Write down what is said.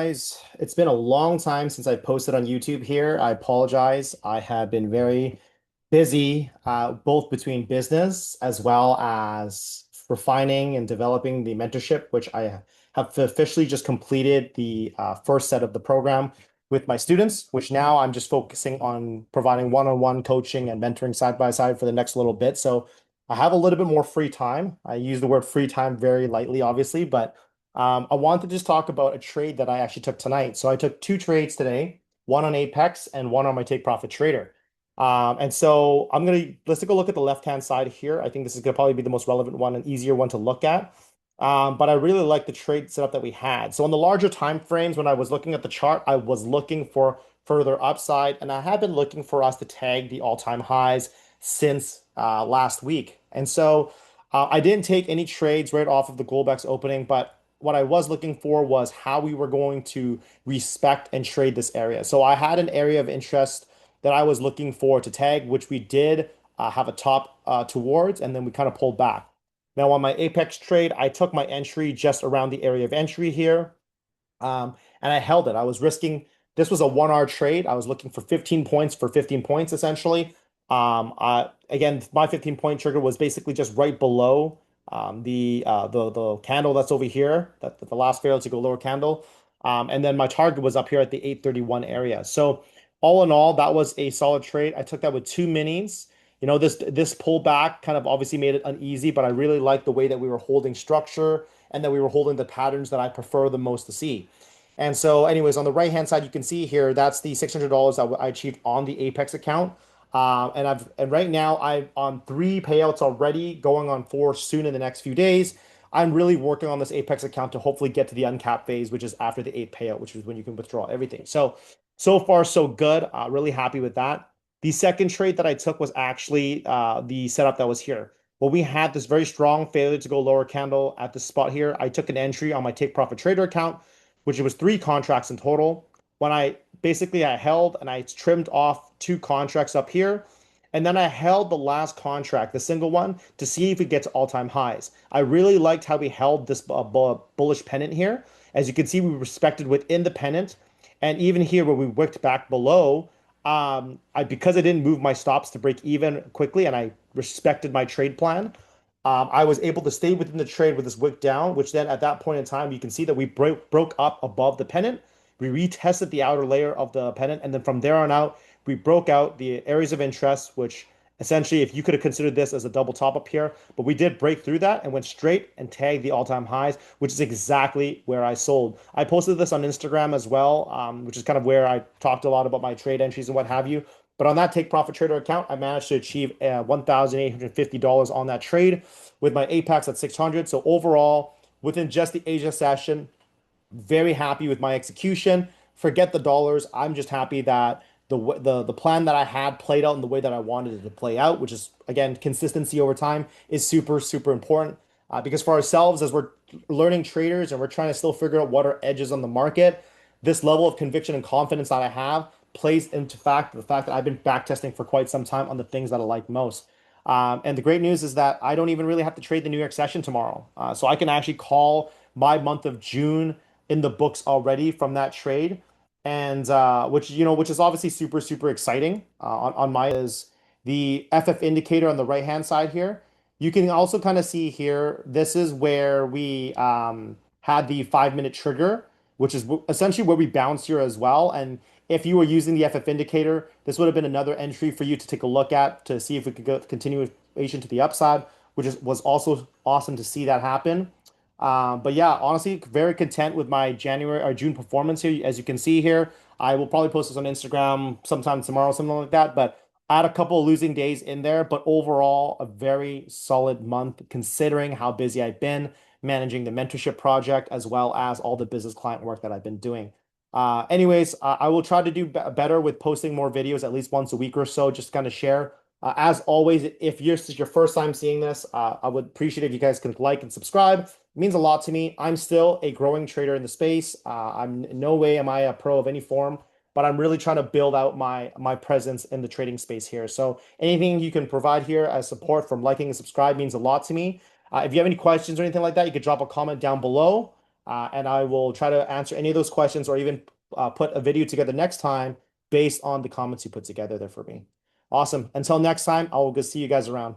guys. It's been a long time since I posted on YouTube here. I apologize. I have been very busy, both between business as well as refining and developing the mentorship, which I have officially just completed the first set of the program with my students, which now I'm just focusing on providing one-on-one coaching and mentoring side by side for the next little bit. So I have a little bit more free time. I use the word free time very lightly, obviously, but I want to just talk about a trade that I actually took tonight. So I took two trades today, one on Apex and one on my Take Profit Trader. And so let's take a look at the left-hand side here. I think this is gonna probably be the most relevant one and easier one to look at. But I really like the trade setup that we had. So on the larger time frames, when I was looking at the chart, I was looking for further upside, and I have been looking for us to tag the all-time highs since last week. And so I didn't take any trades right off of the Globex opening, but what I was looking for was how we were going to respect and trade this area. So I had an area of interest that I was looking for to tag, which we did have a top towards, and then we kind of pulled back. Now on my Apex trade, I took my entry just around the area of entry here, and I held it. I was risking, this was a 1 hour trade. I was looking for 15 points for 15 points essentially. Again, my 15-point trigger was basically just right below the candle that's over here, that the last failed to go lower candle. And then my target was up here at the 831 area. So all in all, that was a solid trade. I took that with two minis. You know, this pullback kind of obviously made it uneasy, but I really liked the way that we were holding structure and that we were holding the patterns that I prefer the most to see. And so, anyways, on the right-hand side, you can see here, that's the $600 that I achieved on the Apex account. And right now I'm on 3 payouts already, going on 4 soon in the next few days. I'm really working on this Apex account to hopefully get to the uncapped phase, which is after the 8 payout, which is when you can withdraw everything. So far so good. Really happy with that. The second trade that I took was actually the setup that was here. Well, we had this very strong failure to go lower candle at this spot here. I took an entry on my Take Profit Trader account, which was 3 contracts in total. When I held and I trimmed off 2 contracts up here. And then I held the last contract, the single one, to see if it gets all-time highs. I really liked how we held this bullish pennant here. As you can see, we respected within the pennant. And even here where we wicked back below, because I didn't move my stops to break even quickly and I respected my trade plan, I was able to stay within the trade with this wick down, which then at that point in time, you can see that we broke up above the pennant. We retested the outer layer of the pennant, and then from there on out, we broke out the areas of interest, which essentially, if you could have considered this as a double top up here, but we did break through that and went straight and tagged the all-time highs, which is exactly where I sold. I posted this on Instagram as well, which is kind of where I talked a lot about my trade entries and what have you. But on that Take Profit Trader account, I managed to achieve $1,850 on that trade with my Apex at 600. So overall, within just the Asia session, very happy with my execution. Forget the dollars. I'm just happy that the plan that I had played out in the way that I wanted it to play out, which is again consistency over time is super important. Because for ourselves, as we're learning traders and we're trying to still figure out what are edges on the market, this level of conviction and confidence that I have plays into the fact that I've been back testing for quite some time on the things that I like most. And the great news is that I don't even really have to trade the New York session tomorrow. So I can actually call my month of June in the books already from that trade, and which is obviously super exciting. On my is the FF indicator on the right hand side here. You can also kind of see here. This is where we had the 5 minute trigger, which is essentially where we bounced here as well. And if you were using the FF indicator, this would have been another entry for you to take a look at to see if we could go continuation to the upside, was also awesome to see that happen. But yeah, honestly, very content with my January or June performance here. As you can see here, I will probably post this on Instagram sometime tomorrow, something like that. But I had a couple of losing days in there, but overall, a very solid month considering how busy I've been managing the mentorship project as well as all the business client work that I've been doing. Anyways, I will try to do better with posting more videos at least once a week or so, just kind of share. As always, if this is your first time seeing this, I would appreciate if you guys can like and subscribe. It means a lot to me. I'm still a growing trader in the space. I'm in no way am I a pro of any form, but I'm really trying to build out my presence in the trading space here. So anything you can provide here as support from liking and subscribe means a lot to me. If you have any questions or anything like that, you could drop a comment down below. And I will try to answer any of those questions or even put a video together next time based on the comments you put together there for me. Awesome. Until next time, I will go see you guys around.